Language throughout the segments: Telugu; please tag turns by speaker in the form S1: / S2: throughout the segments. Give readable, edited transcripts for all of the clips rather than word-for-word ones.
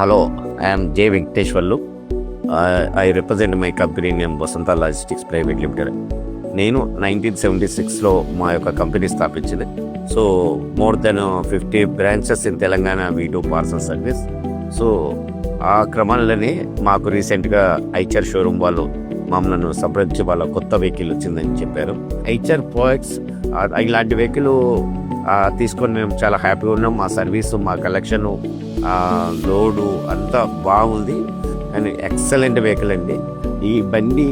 S1: Hello, I am J. Venkateshwarlu. I represent my company name Vasanta Logistics Private Limited. నేను 1976లో మా యొక్క కంపెనీ స్థాపించింది. So more than 50 branches in Telangana we do parcel service. So ఆ క్రమంలోనే మాకు రీసెంట్గా ఐచర్ షోరూమ్ వాళ్ళు మమ్మల్ని సంప్రదించి వాళ్ళ కొత్త వెహికల్ వచ్చిందని చెప్పారు. ఐచర్ ప్రోడక్ట్స్ ఇలాంటి వెహికల్ తీసుకొని మేము చాలా హ్యాపీగా ఉన్నాం. మా సర్వీసు, మా కలెక్షను, లోడు అంతా బాగుంది అండ్ ఎక్సలెంట్ వెహికల్ అండి. ఈ బండి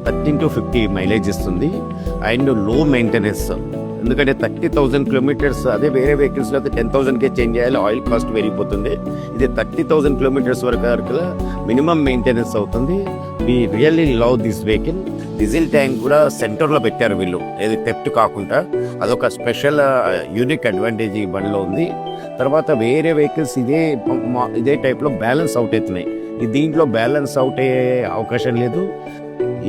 S1: 13 to 50 మైలేజ్ ఇస్తుంది అండ్ లో మెయింటెనెన్స్. ఎందుకంటే 30,000 కిలోమీటర్స్, అదే వేరే వెహికల్స్లో అయితే 10,000కే చేంజ్ చేయాలి, ఆయిల్ కాస్ట్ పెరిగిపోతుంది. ఇది 30,000 కిలోమీటర్స్ వరకు మినిమం మెయింటెనెన్స్ అవుతుంది. We really love this vehicle. Diesel tank కూడా సెంటర్లో పెట్టారు వీళ్ళు, ఏది థెఫ్ట్ కాకుండా. అదొక స్పెషల్ యూనిక్ అడ్వాంటేజ్ ఈ బండిలో ఉంది. తర్వాత వేరే వెహికల్స్ ఇదే టైప్లో బ్యాలెన్స్ అవుట్ అవుతున్నాయి. దీంట్లో బ్యాలెన్స్ అవుట్ అయ్యే అవకాశం లేదు.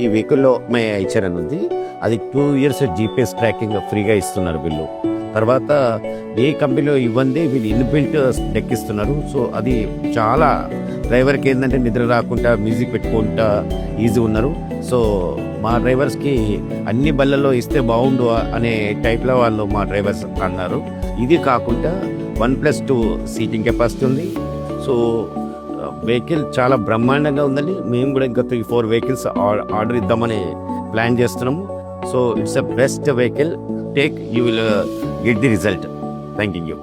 S1: ఈ వెహికల్లో మై ఐచర్ అని ఉంది, అది 2 years GPS ట్రాకింగ్ ఫ్రీగా ఇస్తున్నారు వీళ్ళు. తర్వాత ఏ కంపెనీలో ఇవ్వండి వీళ్ళు ఇన్బిల్ట్ డెక్ ఇస్తున్నారు. సో అది చాలా డ్రైవర్కి ఏంటంటే నిద్ర రాకుండా మ్యూజిక్ పెట్టుకుంటా ఈజీ ఉన్నారు. సో మా డ్రైవర్స్కి అన్ని బళ్ళల్లో ఇస్తే బాగుండు అనే టైప్లో వాళ్ళు మా డ్రైవర్స్ అన్నారు. ఇది కాకుండా 1+2 సీటింగ్ కెపాసిటీ ఉంది. సో వెహికల్ చాలా బ్రహ్మాండంగా ఉందండి. మేము కూడా ఇంకా 3-4 వెహికల్స్ ఆర్డర్ ఇద్దామని ప్లాన్ చేస్తున్నాము. So it's a best vehicle. Take, you will get the result. Thank you.